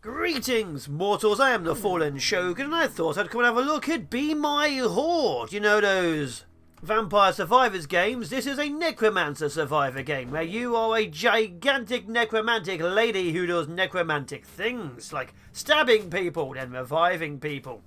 Greetings, mortals. I am the Fallen Shogun, and I thought I'd come and have a look at Be My Horde. You know those Vampire Survivors games? This is a Necromancer Survivor game, where you are a gigantic necromantic lady who does necromantic things, like stabbing people and reviving people.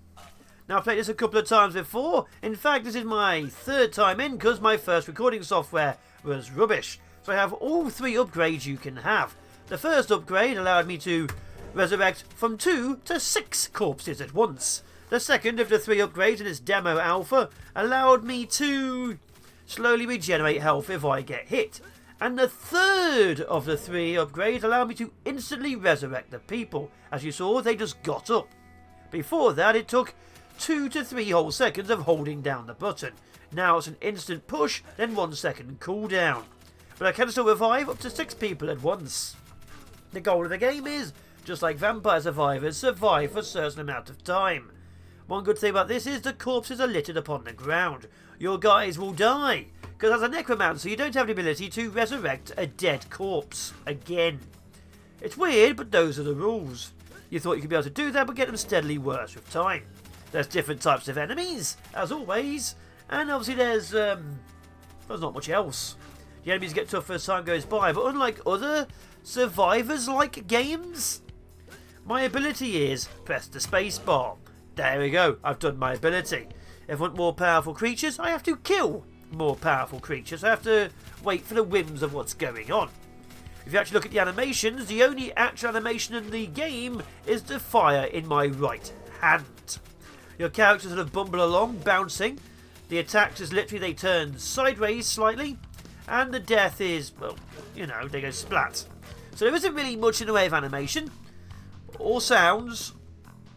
Now, I've played this a couple of times before. In fact, this is my third time in, because my first recording software was rubbish. So I have all 3 upgrades you can have. The first upgrade allowed me to resurrect from 2 to 6 corpses at once. The second of the 3 upgrades in its demo alpha allowed me to slowly regenerate health if I get hit. And the third of the 3 upgrades allowed me to instantly resurrect the people. As you saw, they just got up. Before that, it took 2 to 3 whole seconds of holding down the button. Now it's an instant push, then 1 second cooldown. But I can still revive up to 6 people at once. The goal of the game is, just like Vampire Survivors, survive for a certain amount of time. One good thing about this is the corpses are littered upon the ground. Your guys will die, because as a necromancer you don't have the ability to resurrect a dead corpse again. It's weird, but those are the rules. You thought you could be able to do that, but get them steadily worse with time. There's different types of enemies, as always, and obviously there's not much else. The enemies get tougher as time goes by, but unlike other Survivors-like games, my ability is press the space bar. There we go, I've done my ability. If I want more powerful creatures, I have to kill more powerful creatures. I have to wait for the whims of what's going on. If you actually look at the animations, the only actual animation in the game is the fire in my right hand. Your characters sort of bumble along, bouncing. The attacks is literally they turn sideways slightly. And the death is, well, you know, they go splat. So there isn't really much in the way of animation, or sounds,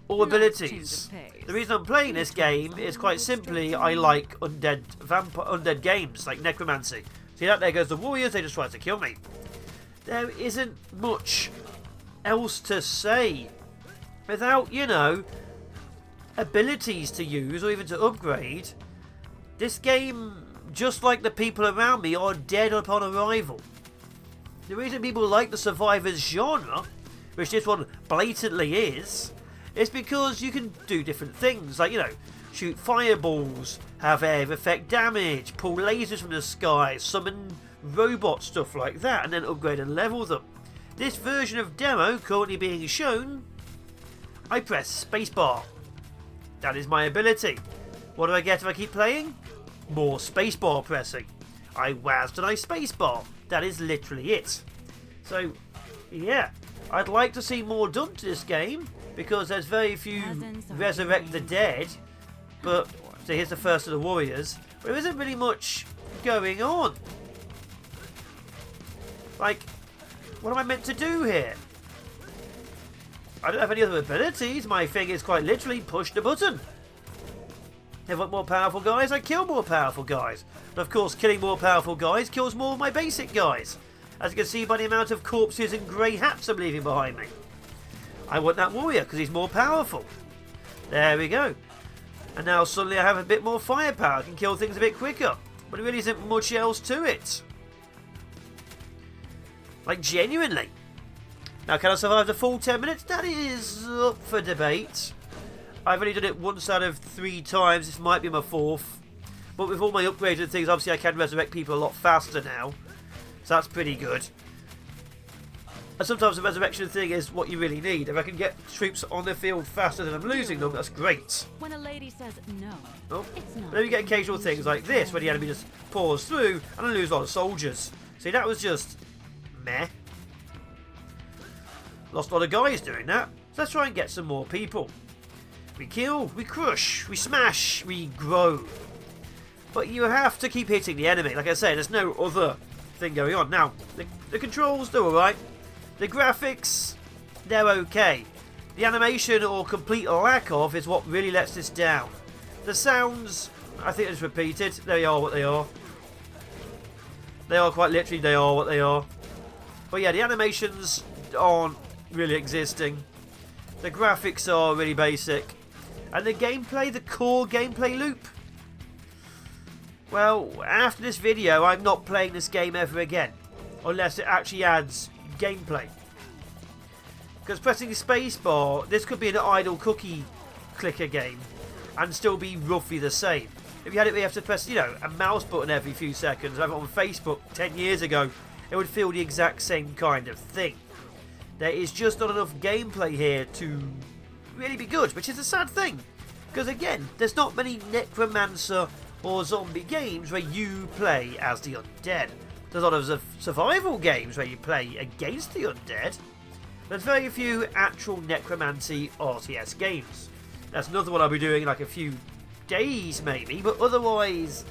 or abilities. The reason I'm playing this game is quite simply I like undead games, like Necromancy. See that? There goes the warriors, they just tried to kill me. There isn't much else to say. Without, you know, abilities to use or even to upgrade, this game, just like the people around me, are dead upon arrival. The reason people like the Survivors genre, which this one blatantly is because you can do different things, like, you know, shoot fireballs, have air effect damage, pull lasers from the sky, summon robot stuff like that, and then upgrade and level them. This version of demo currently being shown, I press spacebar. That is my ability. What do I get if I keep playing? More spacebar pressing. I WASD and I spacebar. That is literally it. So, yeah, I'd like to see more done to this game, because there's very few resurrect the dead, but, so here's the first of the warriors, but there isn't really much going on. Like, what am I meant to do here? I don't have any other abilities. My thing is quite literally push the button. If I want more powerful guys, I kill more powerful guys. But of course, killing more powerful guys kills more of my basic guys, as you can see by the amount of corpses and grey hats I'm leaving behind me. I want that warrior because he's more powerful. There we go. And now suddenly I have a bit more firepower. I can kill things a bit quicker. But there really isn't much else to it. Like, genuinely. Now, can I survive the full 10 minutes? That is up for debate. I've only done it once out of 3 times. This might be my 4th. But with all my upgrades and things, obviously I can resurrect people a lot faster now. So that's pretty good. And sometimes the resurrection thing is what you really need. If I can get troops on the field faster than I'm losing them, that's great. When a lady says no, oh. it's not. Then you get occasional things like this, where the enemy just pours through and I lose a lot of soldiers. See, that was just meh. Lost a lot of guys doing that. So let's try and get some more people. We kill, we crush, we smash, we grow. But you have to keep hitting the enemy. Like I say, there's no other thing going on. Now, the controls, they're alright. The graphics, they're okay. The animation, or complete lack of, is what really lets this down. The sounds, I think it's repeated. They are what they are. They are quite literally, they are what they are. But yeah, the animations aren't really existing. The graphics are really basic. And the gameplay, the core gameplay loop, well, after this video, I'm not playing this game ever again. Unless it actually adds gameplay. Because pressing spacebar, this could be an idle cookie clicker game and still be roughly the same. If you had it where you have to press, a mouse button every few seconds, like on Facebook 10 years ago, it would feel the exact same kind of thing. There is just not enough gameplay here to really be good, which is a sad thing. Because again, there's not many Necromancer or zombie games where you play as the undead. There's a lot of survival games where you play against the undead. There's very few actual necromancy RTS games. That's another one I'll be doing in like a few days maybe, but otherwise,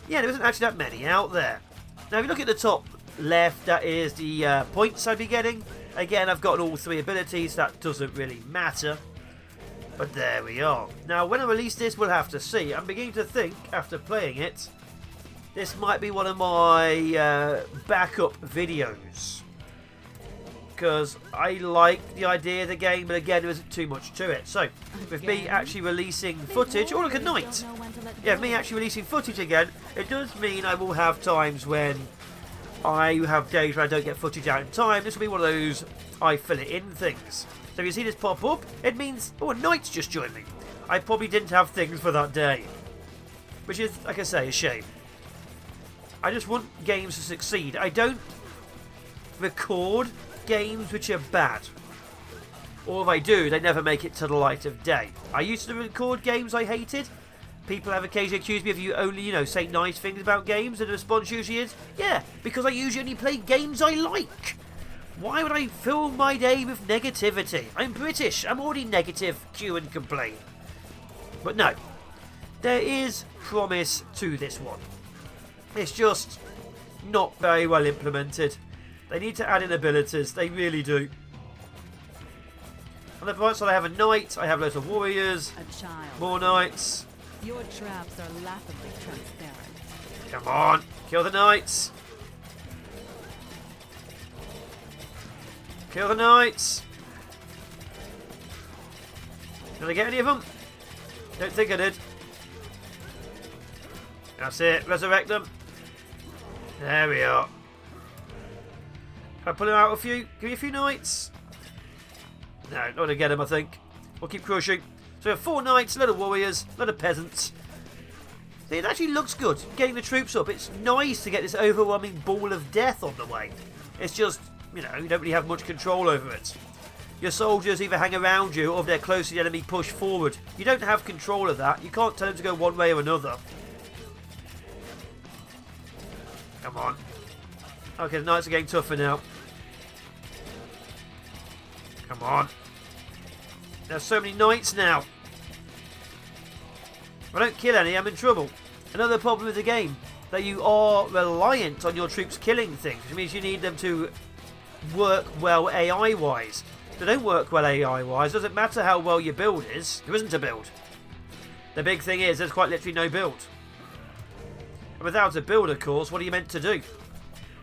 yeah, there isn't actually that many out there. Now if you look at the top left, that is the points I'd be getting. Again, I've got all 3 abilities, that doesn't really matter. But there we are. Now when I release this, we'll have to see. I'm beginning to think, after playing it, this might be one of my backup videos. Because I like the idea of the game, but again, there isn't too much to it. So, with me actually releasing footage... Oh, look at night! Yeah, with me actually releasing footage again, it does mean I will have times when I have days where I don't get footage out in time. This will be one of those I fill it in things. So if you see this pop up, it means... Oh, a night's just joined me. I probably didn't have things for that day. Which is, like I say, a shame. I just want games to succeed. I don't record games which are bad. Or if I do, they never make it to the light of day. I used to record games I hated. People have occasionally accused me of you only, say nice things about games, and the response usually is, yeah, because I usually only play games I like. Why would I fill my day with negativity? I'm British. I'm already negative, cue and complain. But no, there is promise to this one. It's just not very well implemented. They need to add in abilities. They really do. On the right side, I have a knight. I have loads of warriors. More knights. Your traps are laughably transparent. Come on, kill the knights. Kill the knights. Did I get any of them? Don't think I did. That's it. Resurrect them. There we are. Can I pull him out a few? Give me a few knights. No, not going to get him, I think. We'll keep crushing. So we have 4 knights, a lot of warriors, a lot of peasants. See, it actually looks good, getting the troops up. It's nice to get this overwhelming ball of death on the way. It's just, you don't really have much control over it. Your soldiers either hang around you or if they're close to the enemy, push forward. You don't have control of that. You can't tell them to go one way or another. Come on. Okay, the knights are getting tougher now. Come on. There's so many knights now. If I don't kill any, I'm in trouble. Another problem with the game, that you are reliant on your troops killing things, which means you need them to work well AI-wise. They don't work well AI-wise. Doesn't matter how well your build is. There isn't a build. The big thing is, there's quite literally no build. And without a build, of course, what are you meant to do?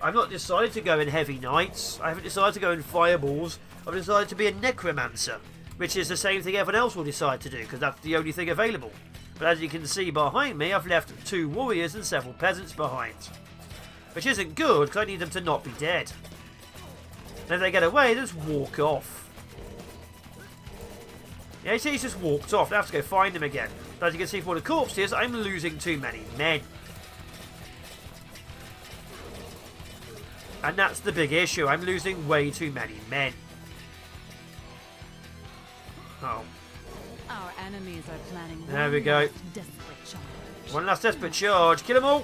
I've not decided to go in heavy knights. I haven't decided to go in fireballs. I've decided to be a necromancer, which is the same thing everyone else will decide to do, because that's the only thing available. But as you can see behind me, I've left 2 warriors and several peasants behind. Which isn't good, because I need them to not be dead. And if they get away, they just walk off. Yeah, you see, he's just walked off. I have to go find him again. But as you can see from all the corpses, I'm losing too many men. And that's the big issue. I'm losing way too many men. Oh. Our enemies are planning there we go. Desperate charge. One last desperate charge. Kill them all.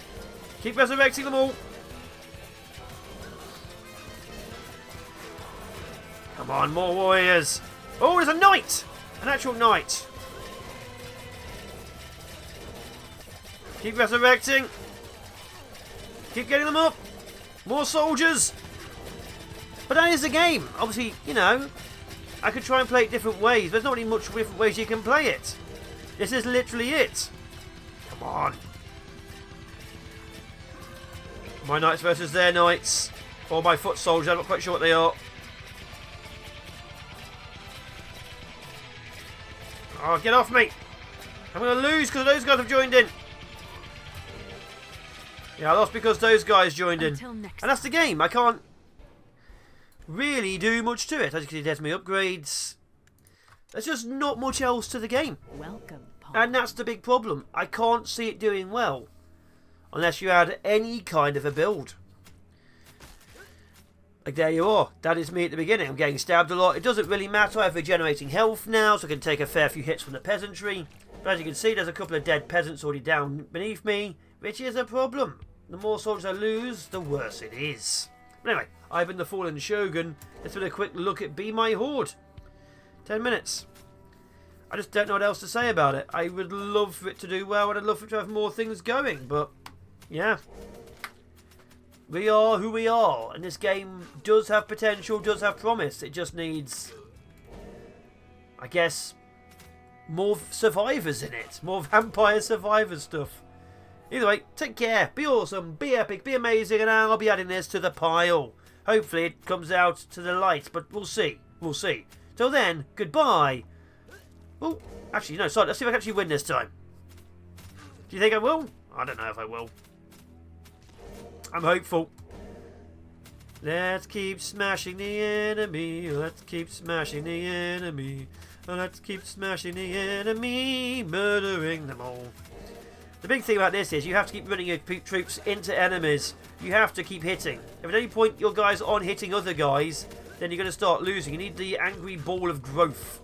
Keep resurrecting them all. Come on, more warriors. Oh, there's a knight. An actual knight. Keep resurrecting. Keep getting them up. More soldiers. But that is the game. Obviously, I could try and play it different ways. There's not really much different ways you can play it. This is literally it. Come on. My knights versus their knights. Or my foot soldiers. I'm not quite sure what they are. Oh, get off me. I'm going to lose because those guys have joined in. Yeah, I lost because those guys joined in. And that's the game. I can't... really do much to it. As you can see, there's my upgrades. There's just not much else to the game. Welcome, Paul. And that's the big problem. I can't see it doing well. Unless you add any kind of a build. Like, there you are. That is me at the beginning. I'm getting stabbed a lot. It doesn't really matter. I have regenerating health now, so I can take a fair few hits from the peasantry. But as you can see, there's a couple of dead peasants already down beneath me, which is a problem. The more soldiers I lose, the worse it is. But anyway, I've been the Fallen Shogun. Let's have a quick look at Be My Horde. 10 minutes. I just don't know what else to say about it. I would love for it to do well, and I'd love for it to have more things going, but yeah. We are who we are, and this game does have potential, does have promise. It just needs, I guess, more survivors in it. More vampire survivor stuff. Either way, take care, be awesome, be epic, be amazing, and I'll be adding this to the pile. Hopefully it comes out to the light, but we'll see. We'll see. Till then, goodbye. Oh, actually, no, sorry, let's see if I can actually win this time. Do you think I will? I don't know if I will. I'm hopeful. Let's keep smashing the enemy. Let's keep smashing the enemy. Let's keep smashing the enemy. Murdering them all. The big thing about this is you have to keep running your troops into enemies. You have to keep hitting. If at any point your guys aren't hitting other guys, then you're going to start losing. You need the angry ball of growth.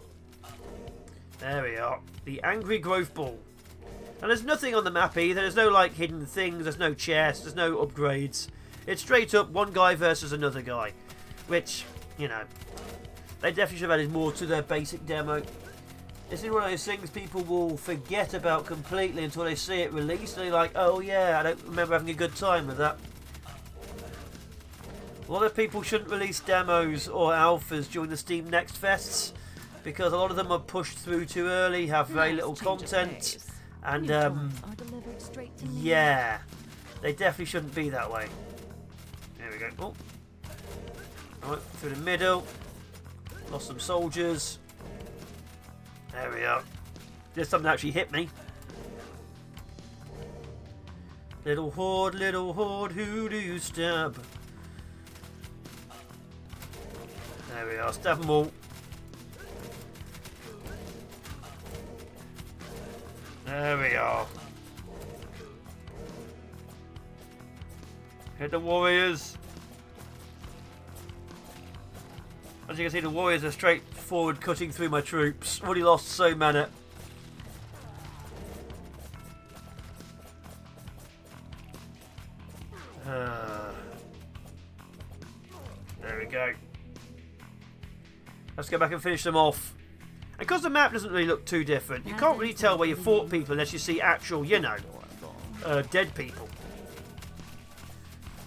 There we are. The angry growth ball. And there's nothing on the map either. There's no, like, hidden things. There's no chests. There's no upgrades. It's straight up one guy versus another guy. Which, you know, they definitely should have added more to their basic demo. This is one of those things people will forget about completely until they see it released. And they're like, oh yeah, I don't remember having a good time with that. A lot of people shouldn't release demos or alphas during the Steam Next Fests, because a lot of them are pushed through too early, have very little content. And, yeah, they definitely shouldn't be that way. There we go. Oh. Alright, through the middle. Lost some soldiers. There we are. There's something that actually hit me. Little horde, who do you stab? There we are, stab them all. There we are. Hit the warriors. As you can see, the warriors are straightforward cutting through my troops. Already lost so many. There we go. Let's go back and finish them off. And because the map doesn't really look too different, you can't really tell where you fought people unless you see actual, you know, dead people.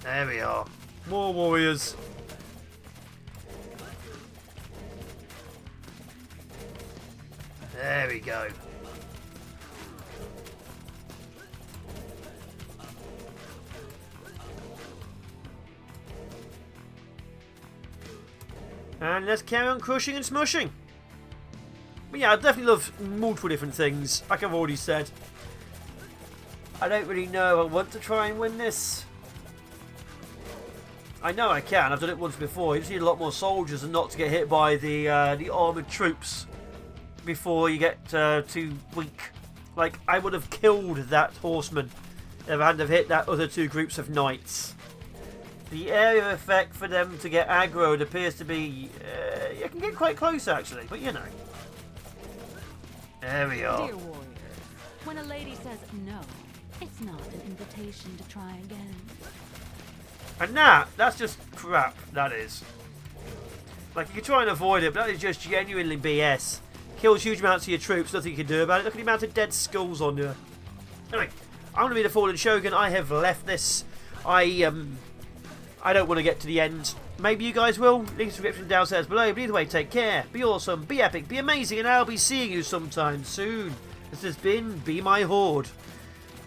There we are. More warriors. There we go. And let's carry on crushing and smushing. But yeah, I definitely love multiple different things, like I've already said. I don't really know if I want to try and win this. I know I can, I've done it once before. You just need a lot more soldiers and not to get hit by the armoured troops before you get too weak. Like, I would have killed that horseman if I hadn't have hit that other two groups of knights. The area effect for them to get aggroed appears to be... you can get quite close actually, but you know. There we are. Dear warrior, when a lady says no, it's not an invitation to try again. And that's just crap, that is. Like, you can try and avoid it, but that is just genuinely BS. Kills huge amounts of your troops, nothing you can do about it. Look at the amount of dead skulls on you. Anyway, I'm going to be the Fallen Shogun. I have left this. I don't want to get to the end. Maybe you guys will. Link in the description downstairs below. But either way, take care. Be awesome. Be epic. Be amazing. And I'll be seeing you sometime soon. This has been Be My Horde.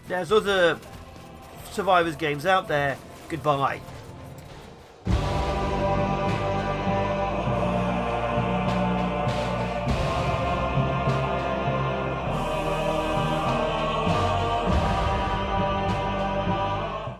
There's other Survivors games out there. Goodbye.